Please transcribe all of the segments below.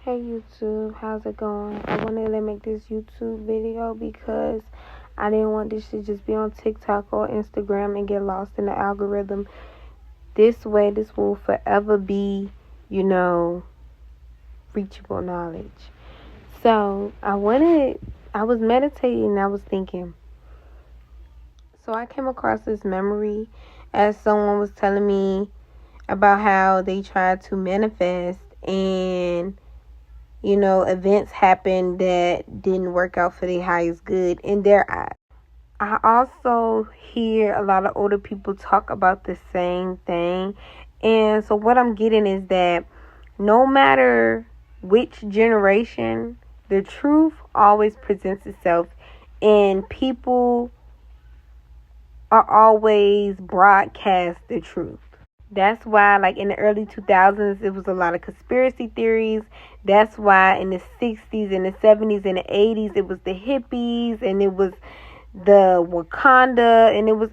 Hey YouTube, how's it going? I wanted to make this YouTube video because I didn't want this to just be on TikTok or Instagram and get lost in the algorithm. This way, this will forever be, reachable knowledge. So, I was meditating and I was thinking. So, I came across this memory as someone was telling me about how they tried to manifest and events happened that didn't work out for their highest good in their eyes. I also hear a lot of older people talk about the same thing. And so what I'm getting is that no matter which generation, the truth always presents itself, and people are always broadcast the truth. That's why, like, in the early 2000s, it was a lot of conspiracy theories. That's why in the 60s and the 70s and the 80s, it was the hippies and it was the Wakanda, and it was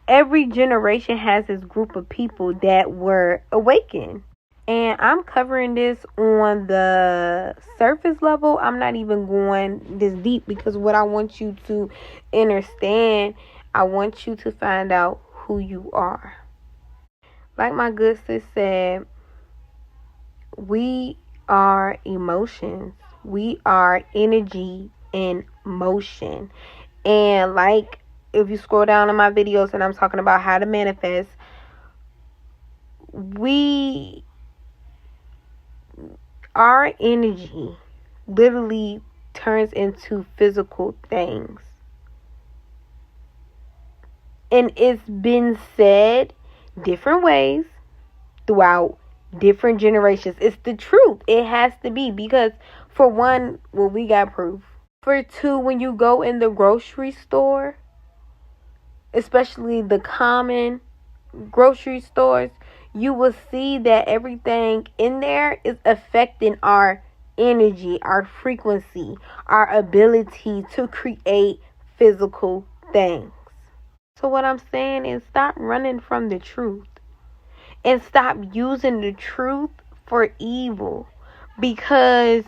every generation has this group of people that were awakened. And I'm covering this on the surface level. I'm not even going this deep because what I want you to understand, I want you to find out who you are. Like my good sis said, we are emotions. We are energy in motion. And like if you scroll down in my videos and I'm talking about how to manifest, our energy literally turns into physical things. And it's been said different ways throughout different generations. It's the truth. It has to be, because for one, well, we got proof. For two, when you go in the grocery store, especially the common grocery stores, you will see that everything in there is affecting our energy, our frequency, our ability to create physical things. So what I'm saying is, stop running from the truth and stop using the truth for evil, because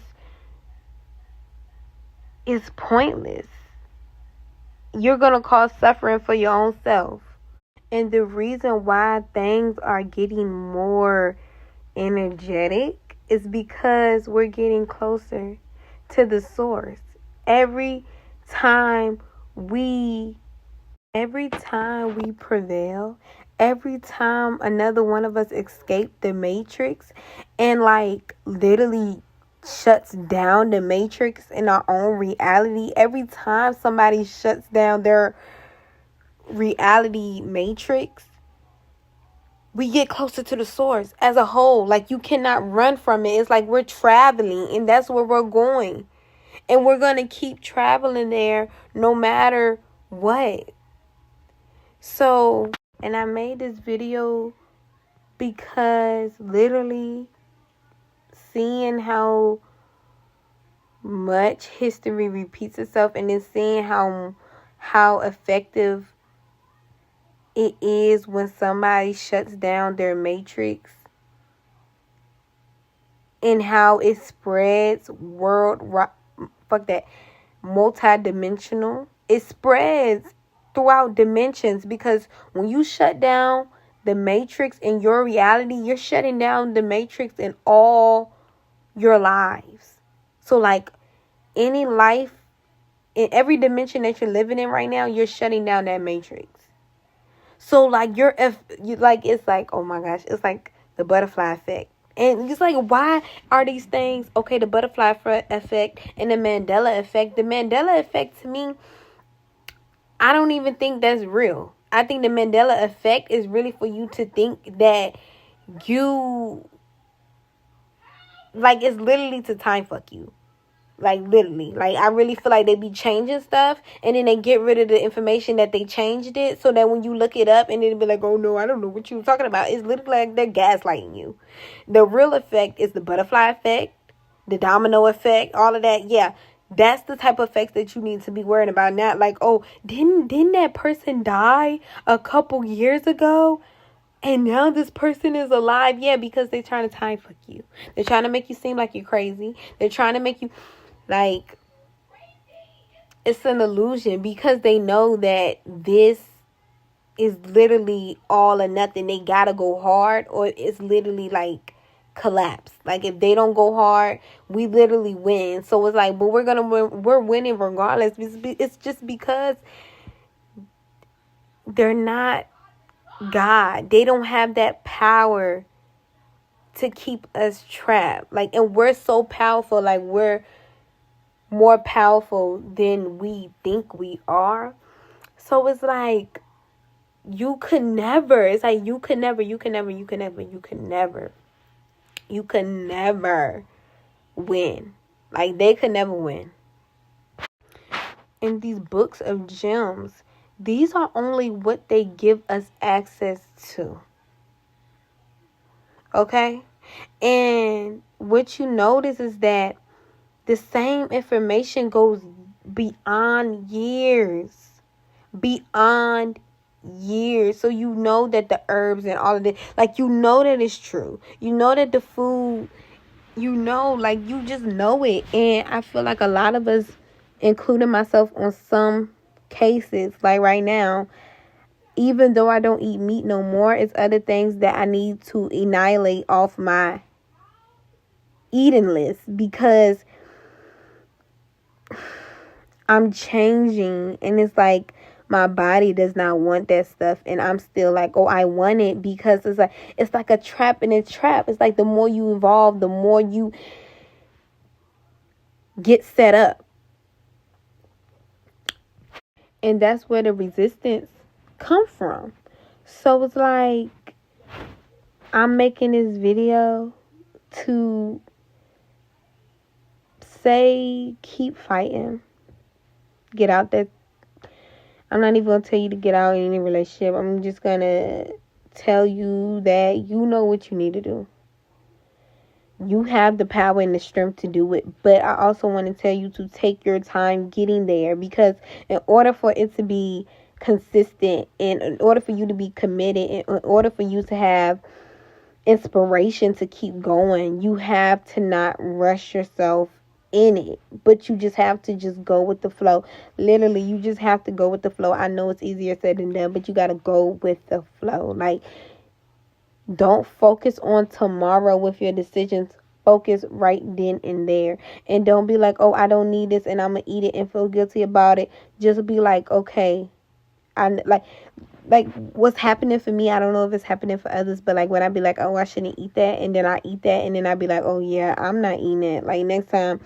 it's pointless. You're going to cause suffering for your own self. And the reason why things are getting more energetic is because we're getting closer to the source. Every time we prevail, every time another one of us escape the matrix and like literally shuts down the matrix in our own reality, every time somebody shuts down their reality matrix, we get closer to the source as a whole. Like, you cannot run from it. It's like we're traveling, and that's where we're going, and we're going to keep traveling there no matter what. So, and I made this video because literally seeing how much history repeats itself, and then seeing how effective it is when somebody shuts down their matrix, and how it spreads multidimensional. It spreads throughout dimensions, because when you shut down the matrix in your reality, you're shutting down the matrix in all your lives. So like any life in every dimension that you're living in right now, you're shutting down that matrix. So like it's like, oh my gosh, it's like the butterfly effect. And it's like, why are these things okay? The butterfly effect and the Mandela effect. The Mandela effect, to me, I don't even think that's real. I think the Mandela effect is really for you to think that you, like, it's literally to time fuck you. Like, literally. Like, I really feel like they be changing stuff, and then they get rid of the information that they changed it, so that when you look it up, and it'll be like, oh no, I don't know what you were talking about. It's literally like they're gaslighting you. The real effect is the butterfly effect, the domino effect, all of that. Yeah, that's the type of effects that you need to be worrying about. Not like, oh, didn't that person die a couple years ago? And now this person is alive. Yeah, because they're trying to time fuck you. They're trying to make you seem like you're crazy. They're trying to make you like it's an illusion, because they know that this is literally all or nothing. They gotta go hard, or it's literally like collapse. Like if they don't go hard, we literally win. So it's like, but we're gonna win. We're winning regardless. It's just because they're not God. They don't have that power to keep us trapped. Like, and we're so powerful. Like, we're more powerful than we think we are. So it's like, you could never. It's like, you could never win. Like, they could never win. And these books of gems, these are only what they give us access to. Okay? And what you notice is that the same information goes beyond years. Beyond years. So you know that the herbs and all of this, like, you know that it's true. You know that the food, you know, like, you just know it. And I feel like a lot of us, including myself on some cases, like right now, even though I don't eat meat no more, it's other things that I need to annihilate off my eating list, because I'm changing, and it's like my body does not want that stuff, and I'm still like, oh, I want it, because it's like a trap in a trap. It's like the more you evolve, the more you get set up. And that's where the resistance come from. So it's like, I'm making this video to say, keep fighting. Get out there. I'm not even going to tell you to get out in any relationship. I'm just going to tell you that you know what you need to do. You have the power and the strength to do it. But I also want to tell you to take your time getting there, because in order for it to be consistent, and in order for you to be committed, in order for you to have inspiration to keep going, you have to not rush yourself in it, but you just have to just go with the flow. Literally, you just have to go with the flow. I know it's easier said than done, but you got to go with the flow. Like, don't focus on tomorrow with your decisions. Focus right then and there. And don't be like, oh, I don't need this and I'm going to eat it and feel guilty about it. Just be like, okay, like what's happening for me, I don't know if it's happening for others, but like when I be like, oh, I shouldn't eat that, and then I eat that, and then I be like, oh yeah, I'm not eating it. Like, next time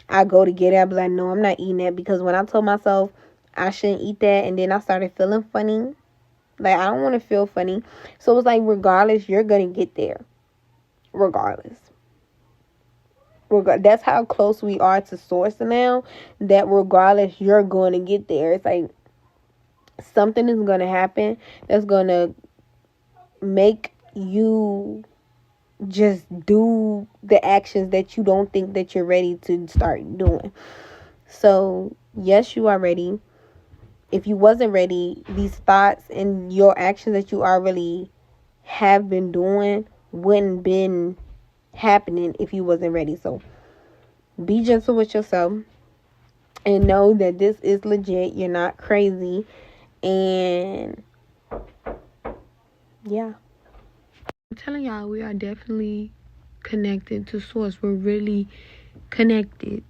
I go to get it, I be like, no, I'm not eating that, because when I told myself I shouldn't eat that, and then I started feeling funny, like, I don't want to feel funny. So it's like, regardless, you're gonna get there. Regardless. That's how close we are to source now, that regardless, you're going to get there. It's like, something is going to happen that's going to make you just do the actions that you don't think that you're ready to start doing. So, yes, you are ready. If you wasn't ready, these thoughts and your actions that you already have been doing wouldn't been happening if you wasn't ready. So, be gentle with yourself and know that this is legit. You're not crazy. And yeah, I'm telling y'all, we are definitely connected to source. We're really connected.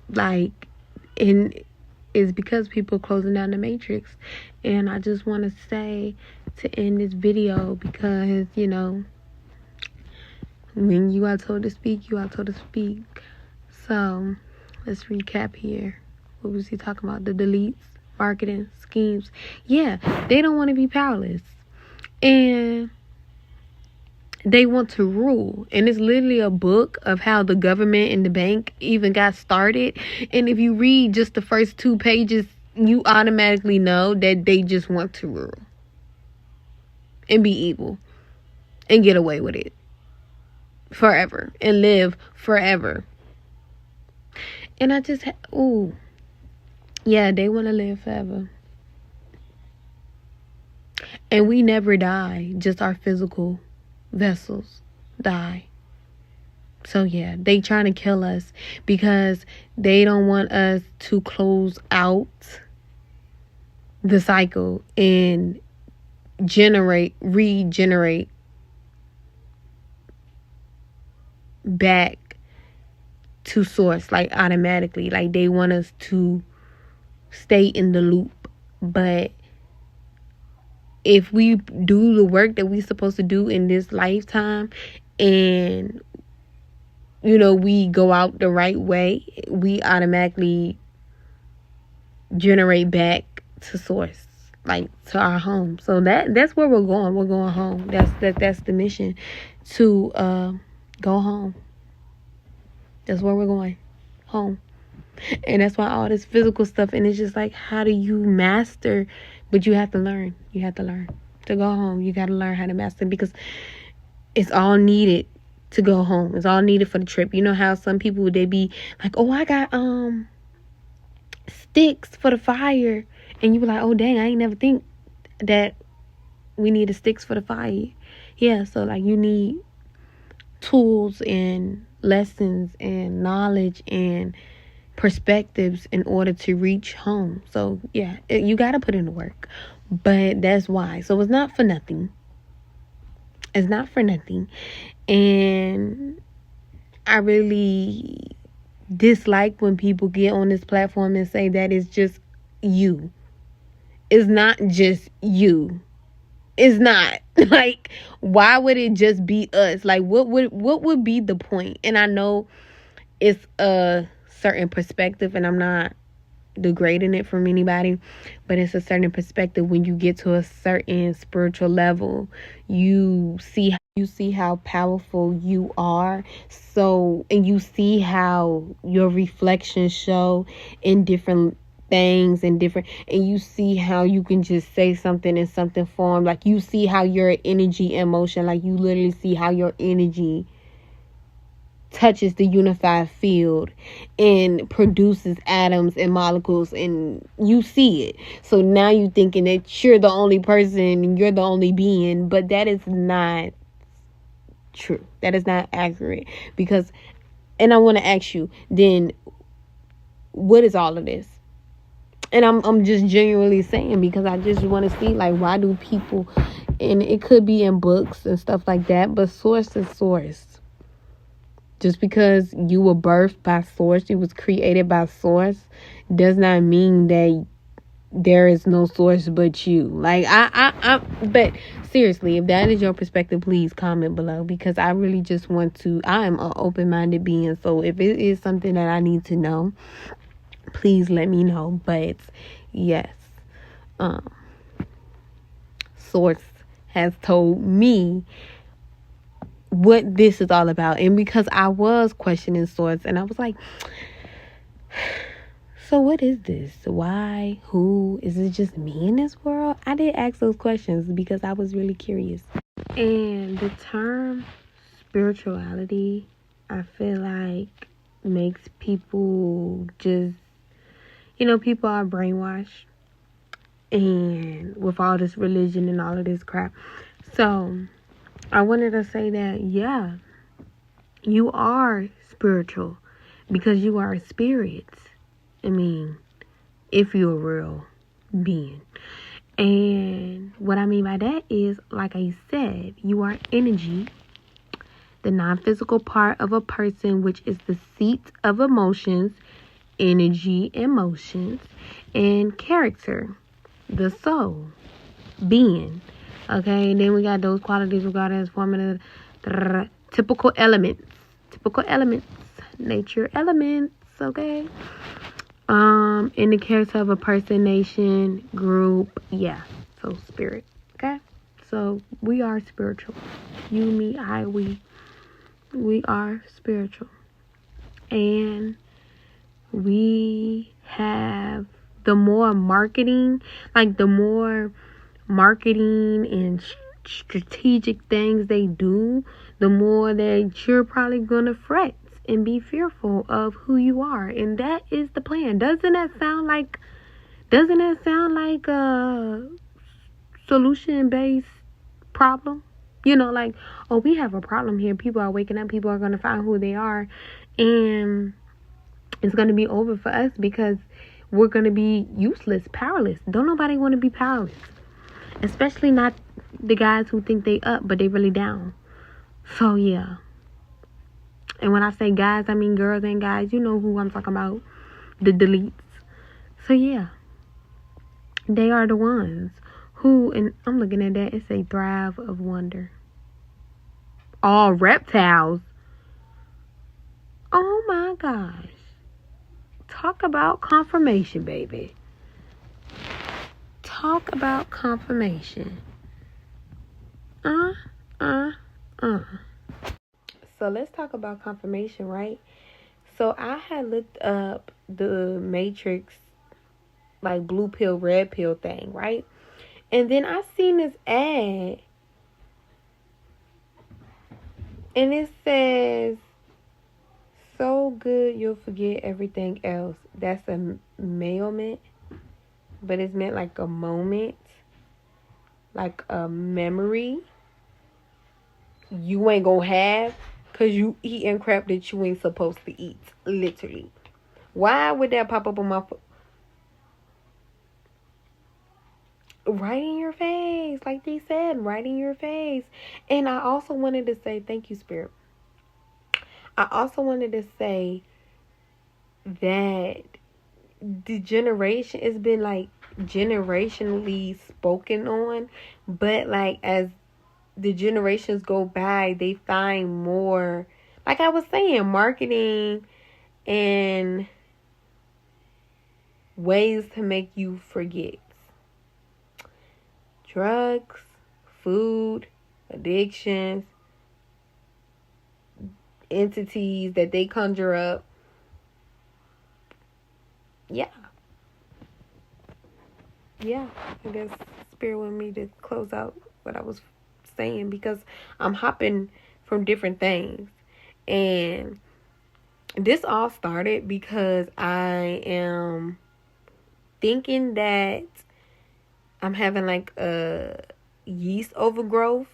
Like, and it's because people closing down the matrix. And I just want to say, to end this video, because, you know, when you are told to speak, you are told to speak. So let's recap here. What was he talking about? The deletes, marketing, schemes. Yeah, they don't want to be powerless. And they want to rule. And it's literally a book of how the government and the bank even got started. And if you read just the first 2 pages, you automatically know that they just want to rule and be evil and get away with it forever and live forever. And I just, yeah, they want to live forever. And we never die, just our physical vessels die. So yeah, they trying to kill us because they don't want us to close out the cycle and regenerate back to source, like automatically. Like they want us to stay in the loop. But if we do the work that we're supposed to do in this lifetime, and we go out the right way, we automatically generate back to source, like to our home. So that's where we're going. We're going home. That's the mission, to go home. That's where we're going, home. And that's why all this physical stuff, and it's just like, how do you master? But you have to learn. You have to learn to go home. You got to learn how to master, because it's all needed to go home. It's all needed for the trip. You know how some people, they be like, oh, I got sticks for the fire, and you be like, oh dang, I ain't never think that we need the sticks for the fire. Yeah, so like you need tools and lessons and knowledge and perspectives in order to reach home. So yeah, you got to put in the work. But that's why. So it's not for nothing. It's not for nothing. And I really dislike when people get on this platform and say that it's just you. It's not just you. It's not. Like, why would it just be us? Like, what would be the point? And I know it's a certain perspective, and I'm not degrading it from anybody, but it's a certain perspective. When you get to a certain spiritual level, you see how powerful you are. So, and you see how your reflections show in different things and you see how you can just say something in something form. Like, you see how your energy and motion, like you literally see how your energy touches the unified field and produces atoms and molecules, and you see it. So now you thinking that you're the only person and you're the only being, but that is not true. That is not accurate. Because, and I want to ask you, then what is all of this? And I'm just genuinely saying, because I just want to see, like, why do people, and it could be in books and stuff like that, but source is source. Just because you were birthed by source, you was created by source, does not mean that there is no source but you. Like, but seriously, if that is your perspective, please comment below, because I really just want to, I am an open-minded being. So if it is something that I need to know, please let me know. But yes, source has told me what this is all about. And because I was questioning source, and I was like, so what is this? Why? Who? Is it just me in this world? I did ask those questions because I was really curious. And the term spirituality, I feel like, makes people just, people are brainwashed, and with all this religion and all of this crap. So I wanted to say that, yeah, you are spiritual because you are a spirit. I mean, if you're a real being. And what I mean by that is, like I said, you are energy, the non-physical part of a person, which is the seat of emotions, energy, emotions, and character, the soul, being. Okay, and then we got those qualities regarded as forming the typical elements, nature elements. Okay, in the character of a person, nation, group, yeah. So spirit. Okay, so we are spiritual. You, me, I, we are spiritual, and we have the more marketing and strategic things they do, the more that you're probably gonna fret and be fearful of who you are. And that is the plan. Doesn't that sound like solution-based problem. You know, like, oh, we have a problem here. People are waking up. People are going to find who they are. And it's going to be over for us because we're going to be useless, powerless. Don't nobody want to be powerless. Especially not the guys who think they up, but they really down. So, yeah. And when I say guys, I mean girls and guys. You know who I'm talking about. The deletes. So, yeah. They are the ones who, and I'm looking at that, it say thrive of wonder. All reptiles. Oh, my gosh. Talk about confirmation, baby. Talk about confirmation. So let's talk about confirmation, right? So I had looked up the Matrix, like blue pill, red pill thing, right? And then I seen this ad, and it says, so good you'll forget everything else. That's a mailment, but it's meant like a moment, like a memory you ain't gonna have because you eating crap that you ain't supposed to eat, literally. Why would that pop up on my right in your face, like they said, right in your face. And I also wanted to say, thank you, Spirit. I also wanted to say that the generation, it's been like generationally spoken on, but like as the generations go by, they find more, like I was saying, marketing and ways to make you forget. Drugs, food, addictions, entities that they conjure up. Yeah, I guess Spirit wanted me to close out what I was saying because I'm hopping from different things. And this all started because I am thinking that I'm having like a yeast overgrowth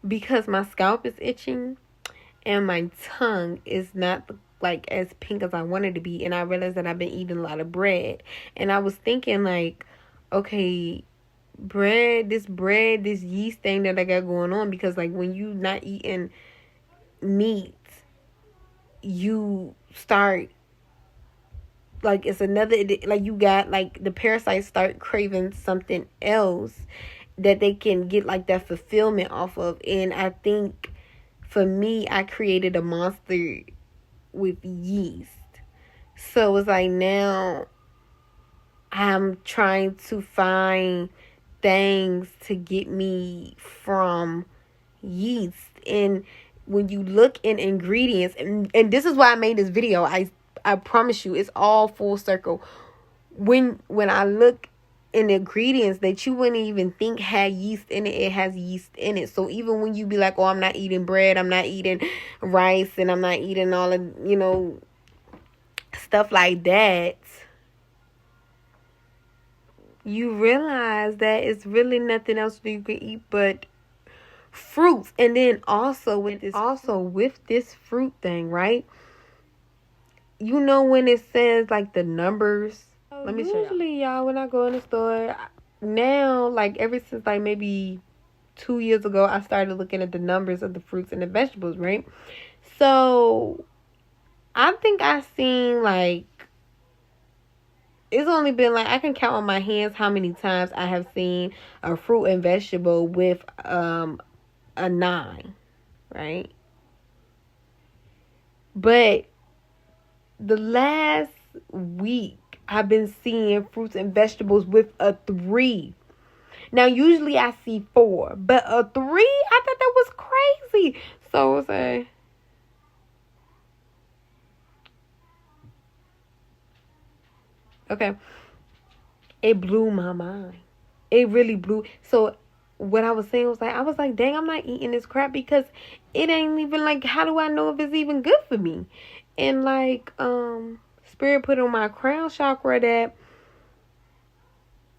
because my scalp is itching and my tongue is not like as pink as I wanted to be. And I realized that I've been eating a lot of bread. And I was thinking like, okay, this yeast thing that I got going on, because like when you not eating meat, you start like it's another, like you got like the parasites start craving something else that they can get like that fulfillment off of. And I think for me, I created a monster with yeast. So it's like now I'm trying to find things to get me from yeast. And when you look in ingredients, and this is why I made this video, I promise you it's all full circle. When I look in ingredients that you wouldn't even think had yeast in it has yeast in it. So even when you be like, oh, I'm not eating bread, I'm not eating rice, and I'm not eating all of, stuff like that, you realize that it's really nothing else that you can eat but fruits. And then also with this fruit thing, right? You know when it says like the numbers. Let me show usually, y'all, when I go in the store now, like ever since like maybe 2 years ago, I started looking at the numbers of the fruits and the vegetables, right? So I think I've seen like, it's only been like, I can count on my hands how many times I have seen a fruit and vegetable with a 9, right? But the last week, I've been seeing fruits and vegetables with a 3. Now, usually I see 4, but a 3, I thought that was crazy. So it's okay. It blew my mind. It really blew. So what I was saying was like, I was like, dang, I'm not eating this crap because it ain't even like, how do I know if it's even good for me? And like, Spirit put on my crown chakra that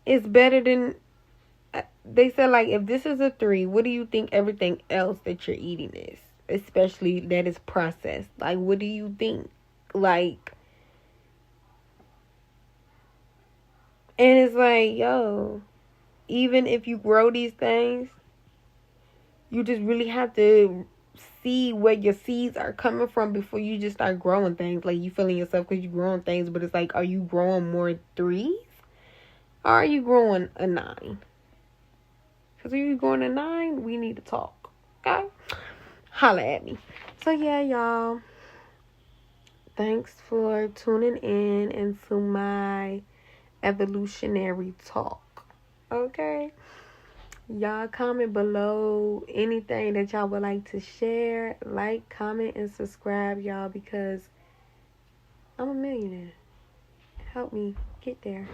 it's better than they said, like, if this is a 3, what do you think everything else that you're eating is? Especially that is processed. Like, what do you think? Like, and it's like, yo, even if you grow these things, you just really have to see where your seeds are coming from before you just start growing things. Like, you feeling yourself because you're growing things, but it's like, are you growing more 3s? Or are you growing a 9? Because if you're growing a 9, we need to talk. Okay? Holla at me. So, yeah, y'all. Thanks for tuning in into my evolutionary talk. Okay? Y'all comment below anything that y'all would like to share. Like, comment, and subscribe, y'all, because I'm a millionaire. Help me get there.